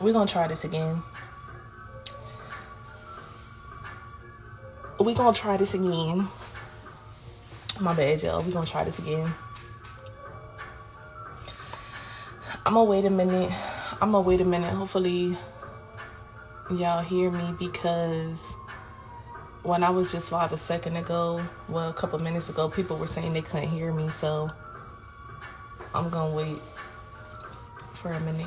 We're gonna try this again. We're gonna try this again. My bad, y'all. We're gonna try this again. I'm gonna wait a minute. Hopefully y'all hear me, because when I was just live a second ago, well, a couple minutes ago, people were saying they couldn't hear me, so I'm gonna wait for a minute.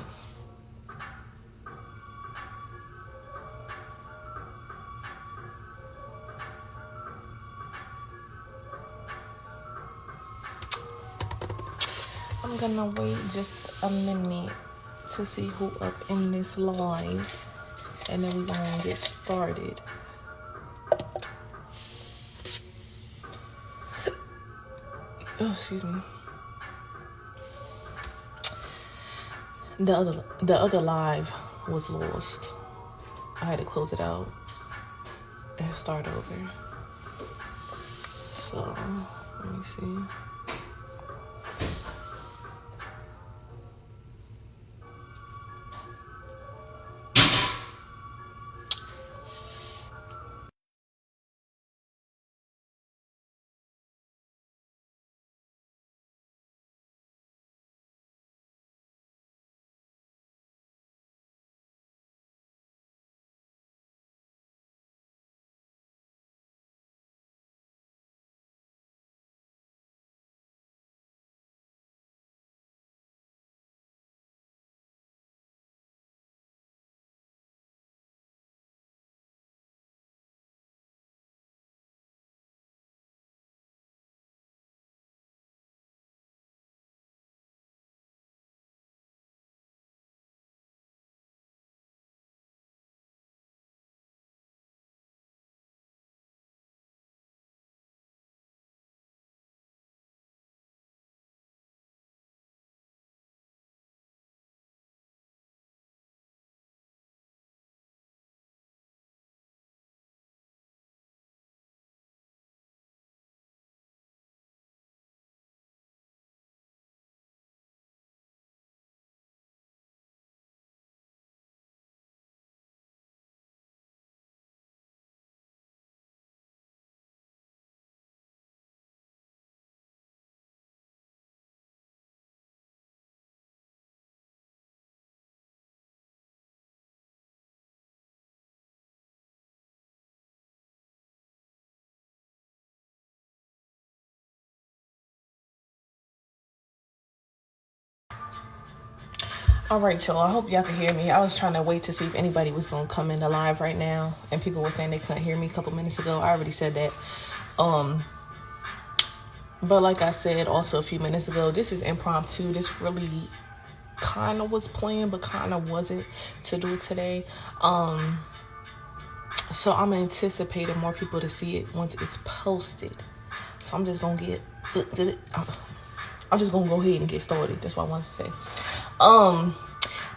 I'm gonna wait just a minute to see who up in this live, and then we're gonna get started. Oh, excuse me. The other live was lost. I had to close it out and start over. So let me see. All right, y'all. I hope y'all can hear me. I was trying to wait to see if anybody was gonna come in the live right now, and people were saying they couldn't hear me a couple minutes ago. I already said that. But like I said also a few minutes ago, this is impromptu. This really kind of was planned, but kind of wasn't, to do it today. So I'm anticipating more people to see it once it's posted. So I'm just gonna I'm just gonna go ahead and get started. That's what I wanted to say.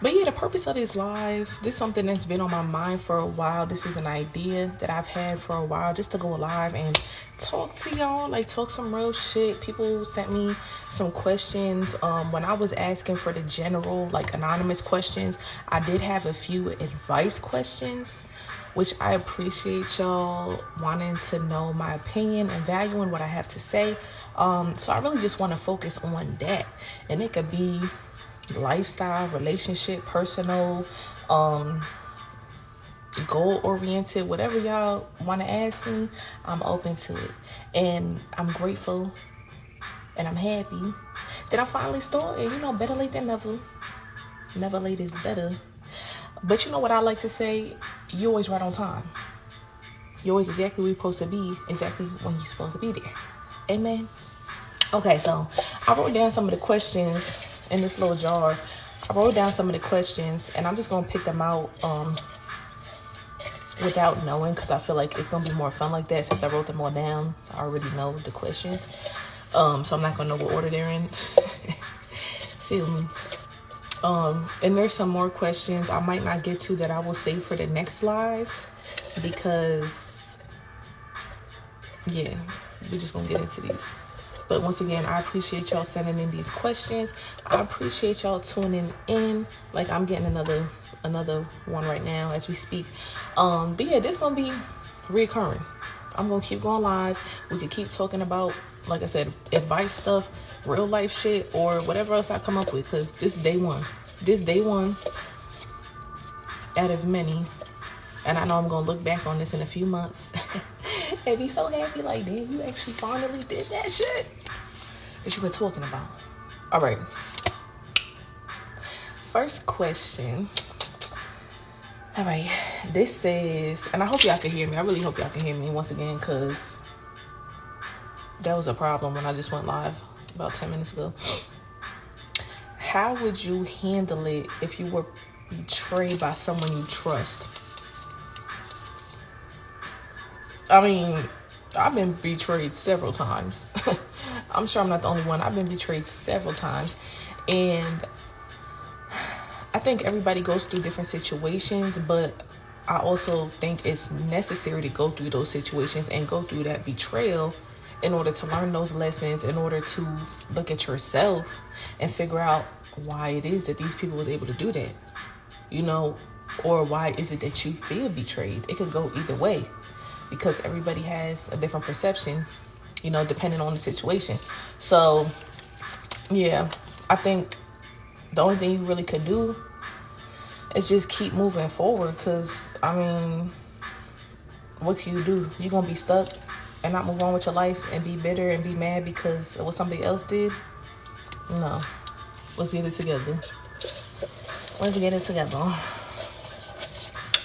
But yeah, the purpose of this live, this is something that's been on my mind for a while. This is an idea that I've had for a while, just to go live and talk to y'all, like talk some real shit. People sent me some questions. When I was asking for the general, like anonymous questions, I did have a few advice questions, which I appreciate y'all wanting to know my opinion and valuing what I have to say. So I really just want to focus on that, and it could be lifestyle, relationship, personal, goal-oriented, whatever y'all want to ask me, I'm open to it. And I'm grateful and I'm happy that I finally started. You know, better late than never. Never late is better. But you know what I like to say? You're always right on time. You're always exactly where you're supposed to be, exactly when you're supposed to be there. Amen? Okay, so I wrote down some of the questions in this little jar. I wrote down some of the questions, and I'm just gonna pick them out without knowing, because I feel like it's gonna be more fun like that since I wrote them all down. I already know the questions, so I'm not gonna know what order they're in. Feel me? And there's some more questions I might not get to that I will save for the next live, because yeah, we're just gonna get into these. But once again, I appreciate y'all sending in these questions. I appreciate y'all tuning in. Like, I'm getting another one right now as we speak. But yeah, this gonna be reoccurring. I'm gonna keep going live. We can keep talking about, like I said, advice stuff, real life shit, or whatever else I come up with, because this day one out of many. And I know I'm gonna look back on this in a few months and be so happy, like, damn, you actually finally did that shit that you've been talking about. All right, first question. All right, this says, and I hope y'all can hear me. I really hope y'all can hear me once again, because that was a problem when I just went live about 10 minutes ago. How would you handle it if you were betrayed by someone you trust? I mean, I've been betrayed several times. I'm sure I'm not the only one. I've been betrayed several times. And I think everybody goes through different situations, but I also think it's necessary to go through those situations and go through that betrayal in order to learn those lessons, in order to look at yourself and figure out why it is that these people was able to do that, you know, or why is it that you feel betrayed. It could go either way, because everybody has a different perception, you know, depending on the situation. So yeah, I think the only thing you really could do is just keep moving forward, because I mean, what can you do? You're gonna be stuck and not move on with your life and be bitter and be mad because of what somebody else did? No. Let's get it together. Let's get it together.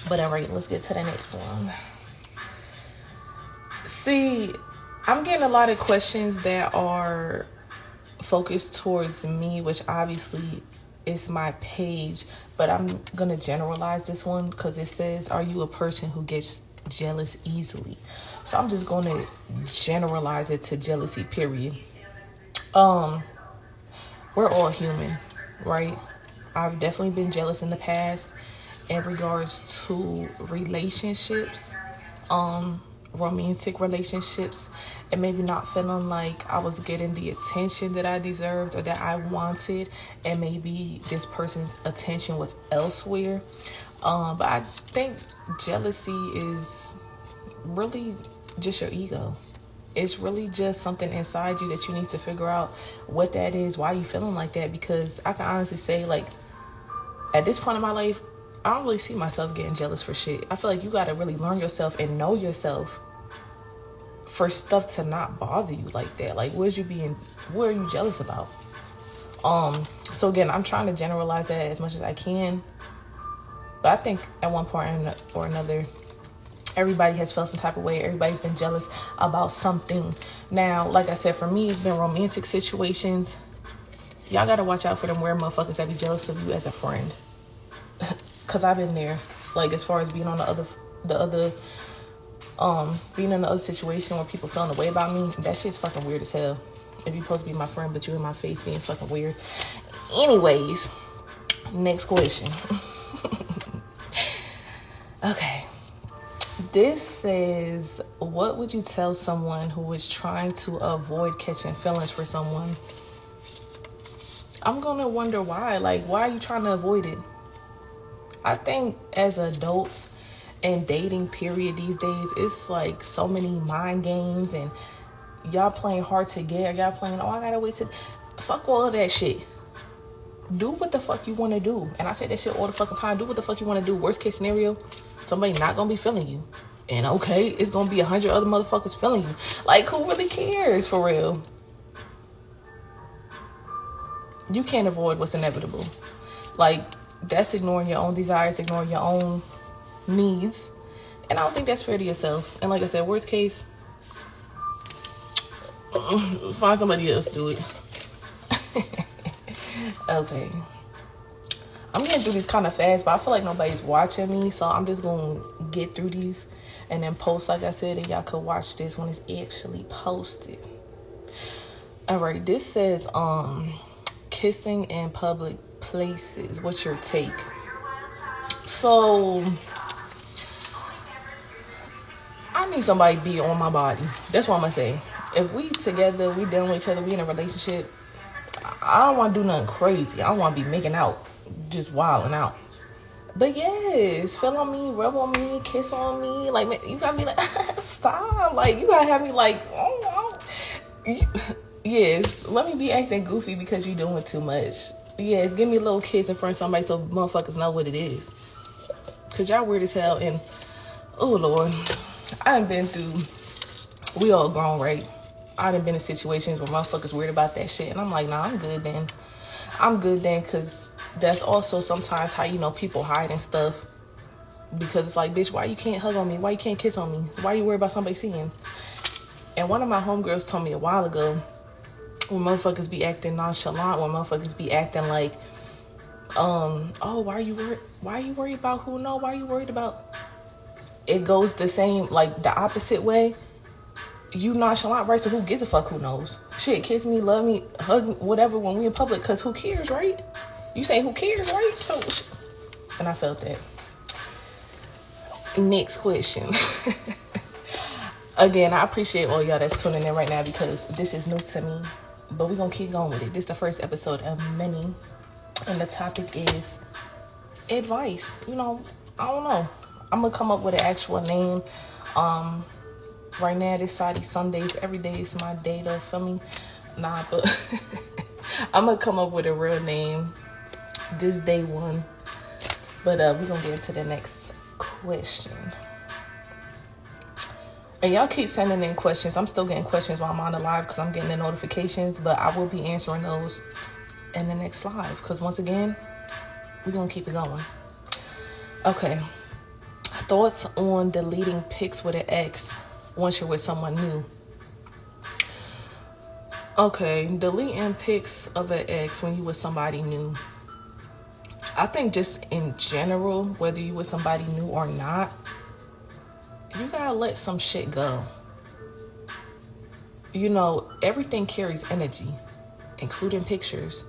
But all right, let's get to the next one. See, I'm getting a lot of questions that are focused towards me, which obviously is my page, but I'm gonna generalize this one because it says, are you a person who gets jealous easily? So I'm just going to generalize it to jealousy, period. We're all human, right? I've definitely been jealous in the past in regards to relationships, romantic relationships, and maybe not feeling like I was getting the attention that I deserved or that I wanted, and maybe this person's attention was elsewhere. But I think jealousy is really just your ego. It's really just something inside you that you need to figure out what that is, why you feeling like that. Because I can honestly say, like, at this point in my life, I don't really see myself getting jealous for shit. I feel like you got to really learn yourself and know yourself for stuff to not bother you like that. Like, what are you jealous about? So again, I'm trying to generalize that as much as I can. But I think at one point or another, everybody has felt some type of way. Everybody's been jealous about something. Now, like I said, for me, it's been romantic situations. Y'all got to watch out for them weird motherfuckers that be jealous of you as a friend. Because I've been there. Like, as far as being on being in the other situation where people feeling the way about me, that shit's fucking weird as hell. If you're supposed to be my friend, but you in my face being fucking weird. Anyways, next question. Okay. This says, what would you tell someone who is trying to avoid catching feelings for someone? I'm gonna wonder why. Like, why are you trying to avoid it? I think as adults and dating period these days, it's like so many mind games and y'all playing hard to get, or y'all playing, oh, I gotta wait till, fuck all of that shit. Do what the fuck you want to do. And I say that shit all the fucking time. Do what the fuck you want to do. Worst case scenario, somebody not gonna be feeling you. And okay, it's gonna be 100 other motherfuckers feeling you. Like, who really cares, for real? You can't avoid what's inevitable. Like, that's ignoring your own desires, ignoring your own needs. And I don't think that's fair to yourself. And like I said, worst case, find somebody else to do it. Okay. I'm getting through these kind of fast, but I feel like nobody's watching me, so I'm just gonna get through these and then post, like I said, and y'all could watch this when it's actually posted. All right, this says kissing in public places. What's your take? So I need somebody to be on my body. That's what I'm gonna say. if we together, we dealing with each other, we in a relationship, I don't want to do nothing crazy. I don't want to be making out, just wilding out. But yes, feel on me, rub on me, kiss on me. Like, man, you gotta be like, stop. Like, you gotta have me like, oh. Yes, let me be acting goofy because you doing too much. Yes, give me a little kiss in front of somebody so motherfuckers know what it is. Cause y'all weird as hell. And oh Lord, I done been through, we all grown, right? I done been in situations where motherfuckers weird about that shit. And I'm like, nah, I'm good then. I'm good then, cause that's also sometimes how, you know, people hide and stuff. Because it's like, bitch, why you can't hug on me? Why you can't kiss on me? Why you worried about somebody seeing? And one of my homegirls told me a while ago, when motherfuckers be acting nonchalant, when motherfuckers be acting like, oh, why are you worried about who know? Why are you worried about? It goes the same, like the opposite way. You nonchalant, right? So who gives a fuck who knows? Shit, kiss me, love me, hug me, whatever when we in public, cause who cares, right? You say who cares, right? So, and I felt that. Next question. Again, I appreciate all y'all that's tuning in right now because this is new to me, but we're gonna keep going with it. This is the first episode of many, and the topic is advice. You know, I don't know. I'm gonna come up with an actual name. Right now, this Sari Sundays, every day is my day though, feel me? Nah, but I'm gonna come up with a real name this day one. But we're gonna get into the next question. And y'all keep sending in questions. I'm still getting questions while I'm on the live because I'm getting the notifications, but I will be answering those in the next live because once again, we're gonna keep it going. Okay. Thoughts on deleting pics with an ex once you're with someone new. Okay, deleting pics of an ex when you with somebody new. I think just in general, whether you with somebody new or not, you gotta let some shit go. You know, everything carries energy, including pictures,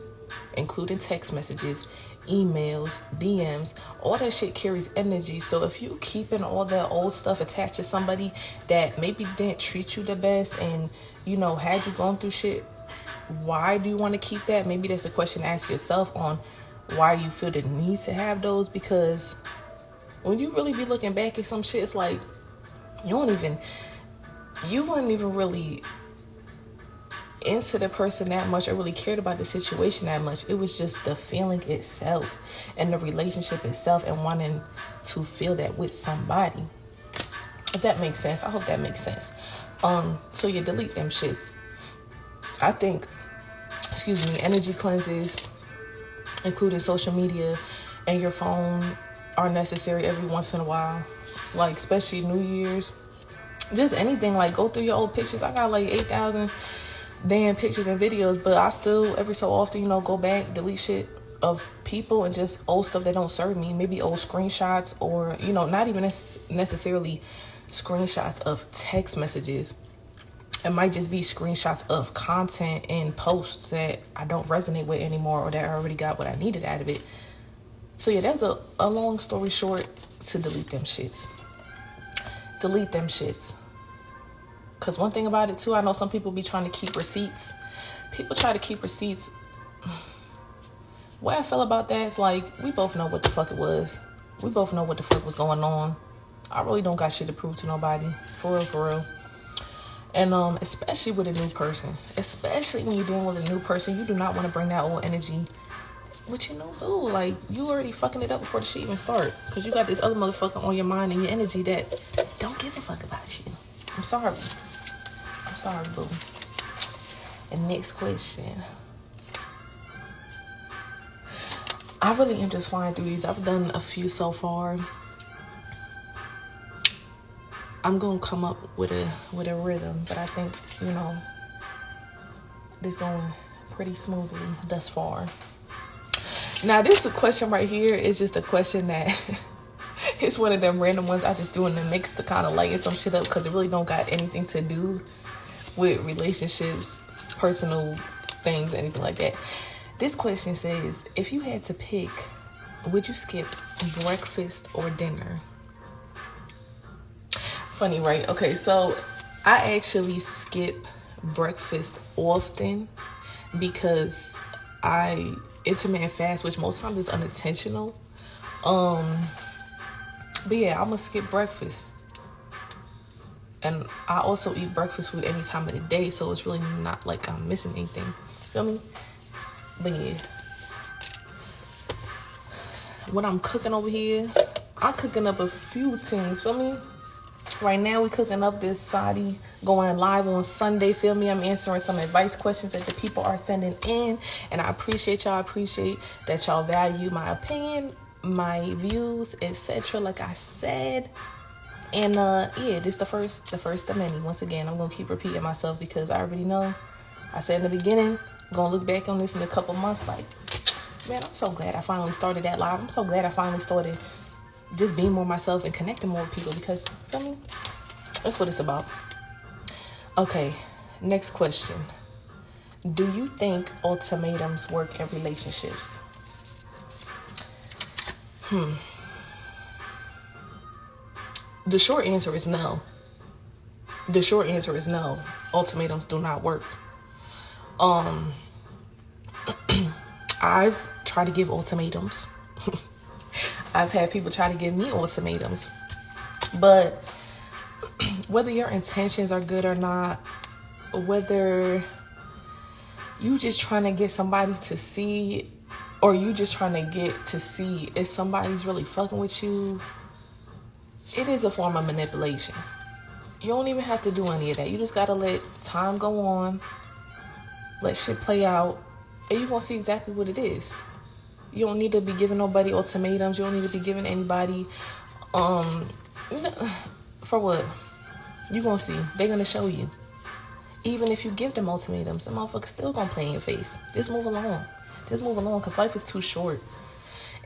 including text messages, emails, DMs, all that shit carries energy. So if you keeping all that old stuff attached to somebody that maybe didn't treat you the best and, you know, had you going through shit, why do you want to keep that? Maybe that's a question to ask yourself on why you feel the need to have those, because when you really be looking back at some shit, it's like you wasn't even really into the person that much or really cared about the situation that much. It was just the feeling itself and the relationship itself and wanting to feel that with somebody. If that makes sense. I hope that makes sense. So you delete them shits. I think, energy cleanses, including social media and your phone, are necessary every once in a while. Like, especially New Year's. Just anything, like, go through your old pictures. I got like 8,000 damn pictures and videos, but I still every so often, you know, go back, delete shit of people and just old stuff that don't serve me. Maybe old screenshots, or, you know, not even necessarily screenshots of text messages. It might just be screenshots of content and posts that I don't resonate with anymore, or that I already got what I needed out of it. So yeah, that's a long story short to delete them shits. Delete them shits. Because one thing about it too, I know some people be trying to keep receipts. People try to keep receipts. What I feel about that is like, we both know what the fuck it was. We both know what the fuck was going on. I really don't got shit to prove to nobody. For real. And especially with a new person. Especially when you're dealing with a new person, you do not want to bring that old energy. But you know, boo, like, you already fucking it up before the shit even start. Because you got this other motherfucker on your mind and your energy that don't give a fuck about you. I'm sorry, boo. And next question. I really am just flying through these. I've done a few so far. I'm gonna come up with a rhythm, but I think, you know, this going pretty smoothly thus far. Now, this question right here is just a question that it's one of them random ones I just do in the mix to kind of lighten some shit up, because it really don't got anything to do with relationships, personal things, anything like that. This question says, if you had to pick, would you skip breakfast or dinner? Funny, right? Okay, so I actually skip breakfast often because I intermittent fast, which most times is unintentional. But yeah, I'm gonna skip breakfast. And I also eat breakfast food any time of the day, so it's really not like I'm missing anything. Feel me? But yeah. What I'm cooking over here, I'm cooking up a few things, feel me? Right now, we cooking up this Sari going live on Sunday, feel me? I'm answering some advice questions that the people are sending in, and I appreciate y'all. I appreciate that y'all value my opinion, my views, etc. like I said. And yeah, this the first of many. Once again, I'm gonna keep repeating myself because I already know. I said in the beginning, I'm gonna look back on this in a couple months like, man, I'm so glad I finally started that live. I'm so glad I finally started just being more myself and connecting more with people because, feel me? That's what it's about. Okay, next question. Do you think ultimatums work in relationships? The short answer is no. The short answer is no. Ultimatums do not work. I've tried to give ultimatums. I've had people try to give me ultimatums. But whether your intentions are good or not, whether you just trying to get somebody to see, or you just trying to get to see if somebody's really fucking with you, it is a form of manipulation. You don't even have to do any of that. You just gotta let time go on, let shit play out, and you're gonna see exactly what it is. You don't need to be giving nobody ultimatums. You don't need to be giving anybody, for what? You gonna see. They're gonna show you. Even if you give them ultimatums, the motherfucker's still gonna play in your face. Just move along. Just move along, because life is too short.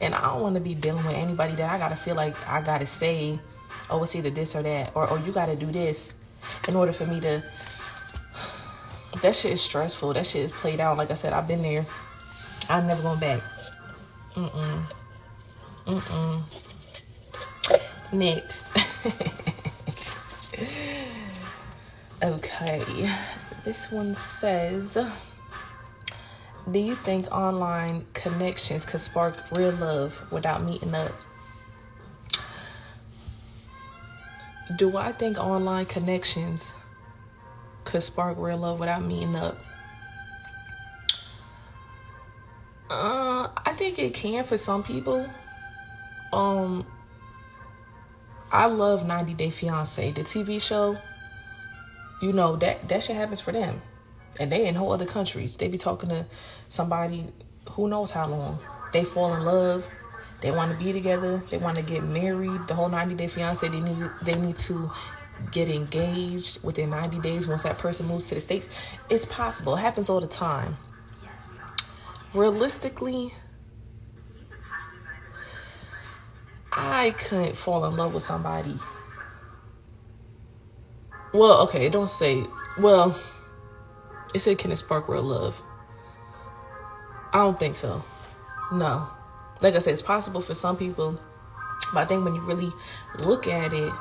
And I don't want to be dealing with anybody that I gotta feel like I gotta say, oh, it's either this or that, or you gotta do this in order for me to. That shit is stressful. That shit is played out. Like I said, I've been there. I'm never going back. Next. Okay. This one says, do you think online connections could spark real love without meeting up? Do I think online connections could spark real love without meeting up? I think it can for some people. I love 90 Day Fiance, the TV show. You know, that shit happens for them. And they in whole other countries. They be talking to somebody who knows how long. They fall in love. They want to be together. They want to get married. The whole 90 Day Fiance, they need to get engaged within 90 days once that person moves to the States. It's possible. It happens all the time. Realistically, I couldn't fall in love with somebody. Well, okay, it don't say. Well, it said, can it spark real love? I don't think so. No. Like I said, it's possible for some people. But I think when you really look at it,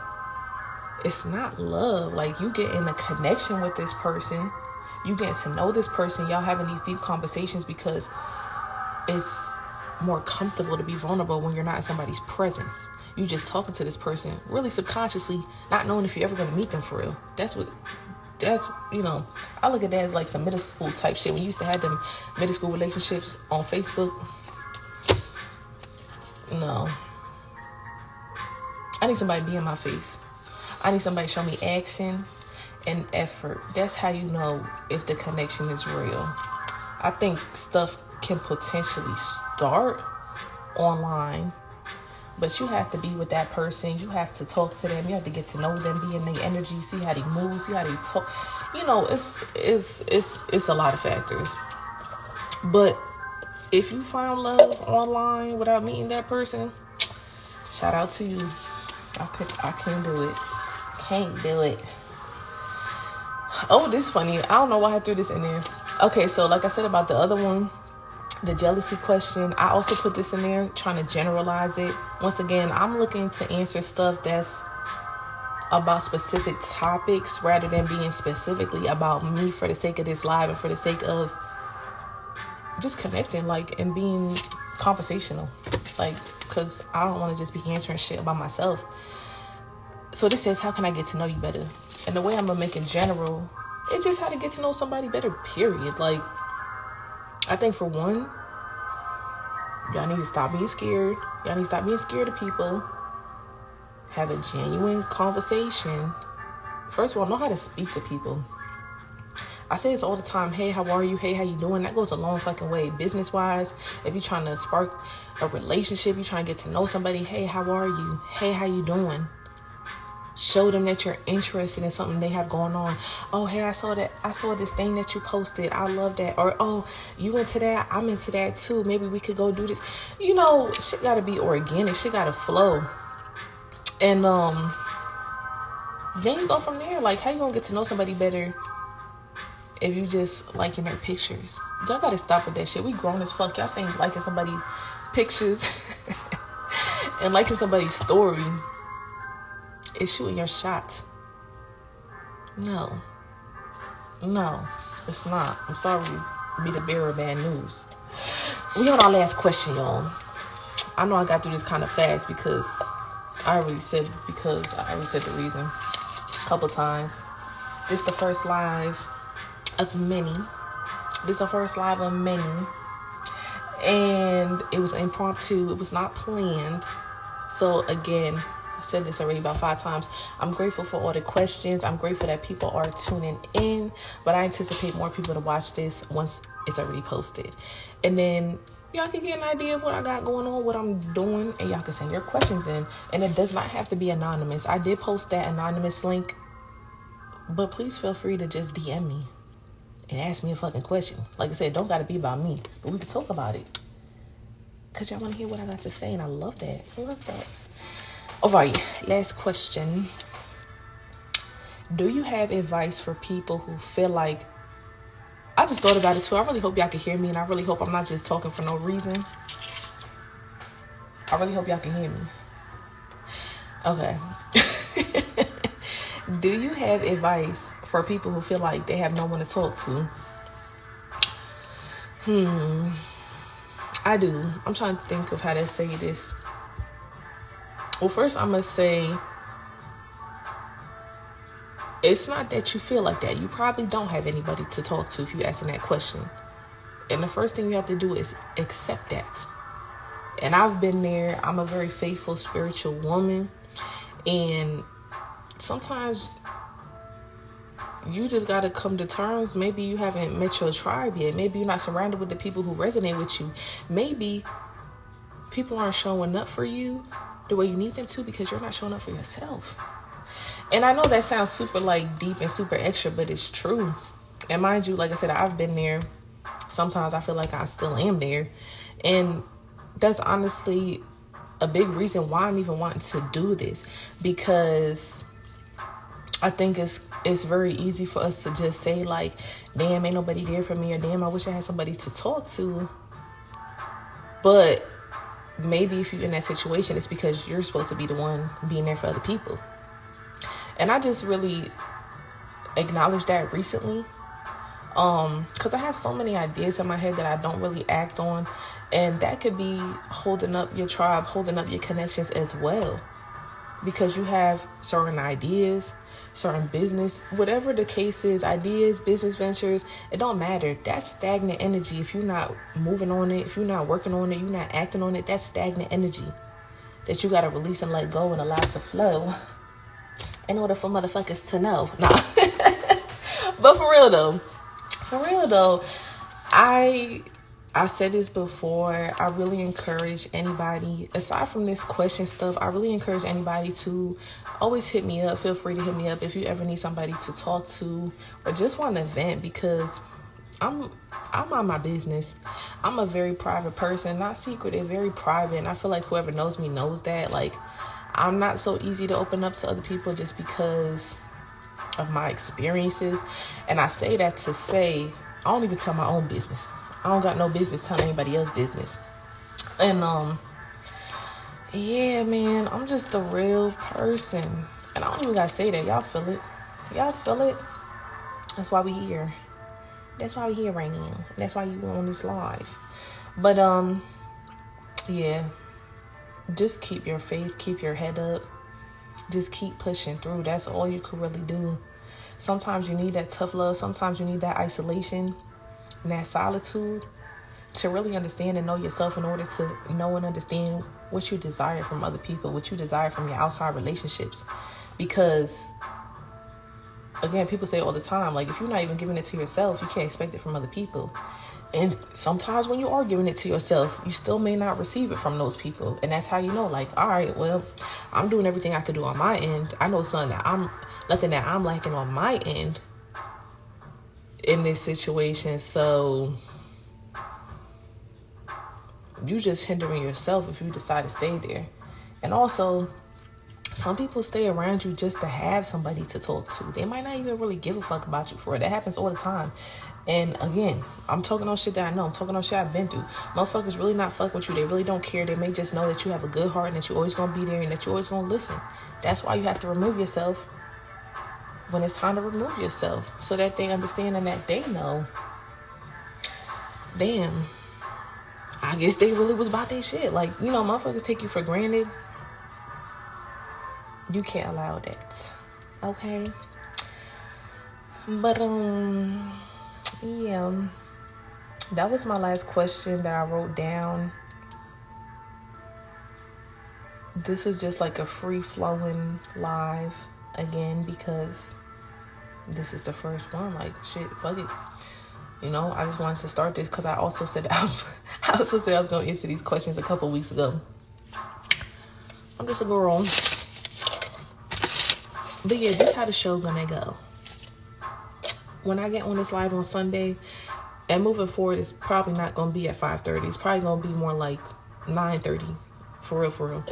it's not love. Like, you get in a connection with this person. You get to know this person. Y'all having these deep conversations because it's more comfortable to be vulnerable when you're not in somebody's presence. You just talking to this person really subconsciously, not knowing if you're ever going to meet them for real. That's, you know, I look at that as like some middle school type shit. When you used to have them middle school relationships on Facebook. No. I need somebody to be in my face. I need somebody to show me action and effort. That's how you know if the connection is real. I think stuff can potentially start online, but you have to be with that person. You have to talk to them. You have to get to know them, be in their energy, see how they move, see how they talk. You know, it's a lot of factors. But if you find love online without meeting that person, shout out to you. I can't do it. Can't do it. Oh, this is funny. I don't know why I threw this in there. Okay, so like I said about the other one, the jealousy question, I also put this in there, trying to generalize it. Once again, I'm looking to answer stuff that's about specific topics rather than being specifically about me for the sake of this live and for the sake of just connecting, like, and being conversational, like, because I don't want to just be answering shit about myself. So this says, how can I get to know you better? And the way I'm gonna make in general, it's just how to get to know somebody better, period. Like, I think for one, y'all need to stop being scared. Y'all need to stop being scared of people. Have a genuine conversation. First of all, know how to speak to people. I say this all the time. Hey, how are you? Hey, how you doing? That goes a long fucking way. Business-wise, if you're trying to spark a relationship, you're trying to get to know somebody. Hey, how are you? Hey, how you doing? Show them that you're interested in something they have going on. Oh, hey, I saw this thing that you posted. I love that. Or, oh, you into that? I'm into that too. Maybe we could go do this. You know, shit gotta be organic. Shit gotta flow. And then you go from there. Like, how you gonna get to know somebody better if you just liking their pictures? Y'all gotta stop with that shit. We grown as fuck. Y'all think liking somebody's pictures and liking somebody's story is shooting your shot. No, it's not. I'm sorry to be the bearer of bad news. We on our last question, y'all. I know I got through this kind of fast because I already said the reason a couple times. This the first live of many. And it was impromptu. It was not planned. So again, I said this already about 5 times. I'm grateful for all the questions. I'm grateful that people are tuning in. But I anticipate more people to watch this once it's already posted. And then y'all can get an idea of what I got going on, what I'm doing, and y'all can send your questions in. And it does not have to be anonymous. I did post that anonymous link, but please feel free to just DM me and ask me a fucking question. Like I said, don't gotta be about me, but we can talk about it. Cause y'all wanna hear what I got to say, and I love that. All right, last question. Do you have advice for people who feel like, I just thought about it too. I really hope y'all can hear me, and I really hope I'm not just talking for no reason. I really hope y'all can hear me. Okay. Do you have advice for people who feel like they have no one to talk to? I do. I'm trying to think of how to say this. Well, first I'm going to say, it's not that you feel like that. You probably don't have anybody to talk to if you're asking that question. And the first thing you have to do is accept that. And I've been there. I'm a very faithful spiritual woman. And sometimes you just got to come to terms. Maybe you haven't met your tribe yet. Maybe you're not surrounded with the people who resonate with you. Maybe people aren't showing up for you the way you need them to because you're not showing up for yourself. And I know that sounds super like deep and super extra, but it's true. And mind you, like I said, I've been there. Sometimes I feel like I still am there. And that's honestly a big reason why I'm even wanting to do this, because I think it's very easy for us to just say like, damn, ain't nobody there for me, or damn, I wish I had somebody to talk to. But maybe if you're in that situation, it's because you're supposed to be the one being there for other people. And I just really acknowledged that recently, because I have so many ideas in my head that I don't really act on. And that could be holding up your tribe, holding up your connections as well. Because you have certain ideas, certain business, whatever the case is, ideas, business ventures, it don't matter. That's stagnant energy. If you're not moving on it, if you're not working on it, you're not acting on it, that's stagnant energy that you got to release and let go and allow to flow in order for motherfuckers to know. Nah. But for real though, I've said this before. I really encourage anybody, aside from this question stuff, I really encourage anybody to always hit me up. Feel free to hit me up if you ever need somebody to talk to or just want to vent, because I'm on my business. I'm a very private person, not secretive, very private. And I feel like whoever knows me knows that. Like, I'm not so easy to open up to other people just because of my experiences. And I say that to say, I don't even tell my own business. I don't got no business telling anybody else's business. And yeah, man, I'm just a real person. And I don't even gotta say that. Y'all feel it. Y'all feel it. That's why we here. That's why we here right now. That's why you on this live. But yeah. Just keep your faith. Keep your head up. Just keep pushing through. That's all you could really do. Sometimes you need that tough love. Sometimes you need that isolation and that solitude to really understand and know yourself in order to know and understand what you desire from other people, what you desire from your outside relationships. Because, again, people say all the time, like, if you're not even giving it to yourself, you can't expect it from other people. And sometimes when you are giving it to yourself, you still may not receive it from those people. And that's how you know, like, all right, well, I'm doing everything I could do on my end. I know it's nothing that I'm lacking on my end in this situation. So you just hindering yourself if you decide to stay there. And also, some people stay around you just to have somebody to talk to. They might not even really give a fuck about you for it. That happens all the time. And again, I'm talking on shit that I know. I'm talking on shit I've been through. Motherfuckers really not fuck with you. They really don't care. They may just know that you have a good heart and that you're always going to be there and that you're always going to listen. That's why you have to remove yourself when it's time to remove yourself, so that they understand and that they know, damn, I guess they really was about their shit. Like, you know, motherfuckers take you for granted. You can't allow that. Okay? But, yeah. That was my last question that I wrote down. This is just like a free-flowing live again, because this is the first one. Like, shit, fuck it. You know, I just wanted to start this because I also said I was going to answer these questions a couple weeks ago. I'm just a girl. But yeah, this is how the show gonna go. When I get on this live on Sunday, and moving forward, it's probably not gonna be at 5:30. It's probably gonna be more like 9:30. For real.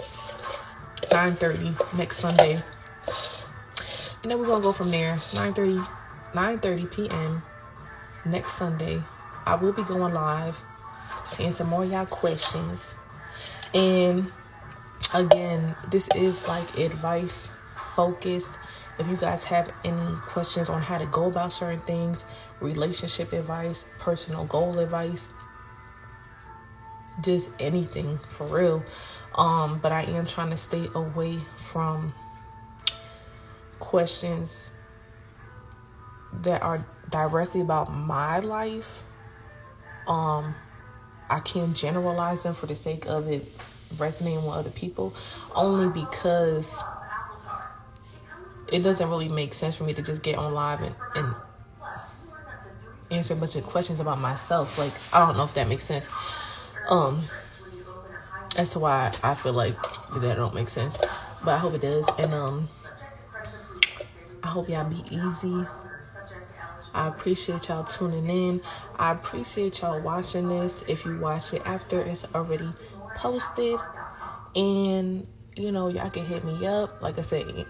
9:30 next Sunday. And then we're gonna go from there. 9:30 p.m. next Sunday. I will be going live to answer more of y'all questions. And again, this is like advice focused. If you guys have any questions on how to go about certain things, relationship advice, personal goal advice, just anything for real. But I am trying to stay away from questions that are directly about my life. I can't generalize them for the sake of it resonating with other people, only because it doesn't really make sense for me to just get on live and answer a bunch of questions about myself. Like, I don't know if that makes sense. As to why I feel like that don't make sense. But I hope it does. And I hope y'all be easy. I appreciate y'all tuning in. I appreciate y'all watching this. If you watch it after it's already posted. And you know, y'all can hit me up. Like I said,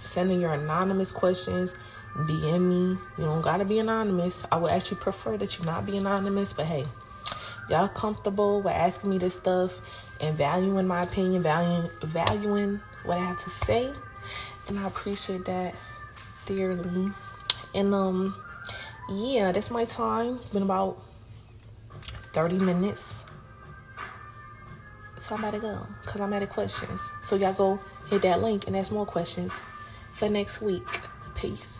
send in your anonymous questions. DM me. You don't gotta be anonymous. I would actually prefer that you not be anonymous. But hey, y'all comfortable with asking me this stuff and valuing my opinion, valuing what I have to say. And I appreciate that dearly. And yeah, that's my time. It's been about 30 minutes. So I'm about to go because I'm out of questions. So y'all go hit that link and ask more questions for next week. Peace.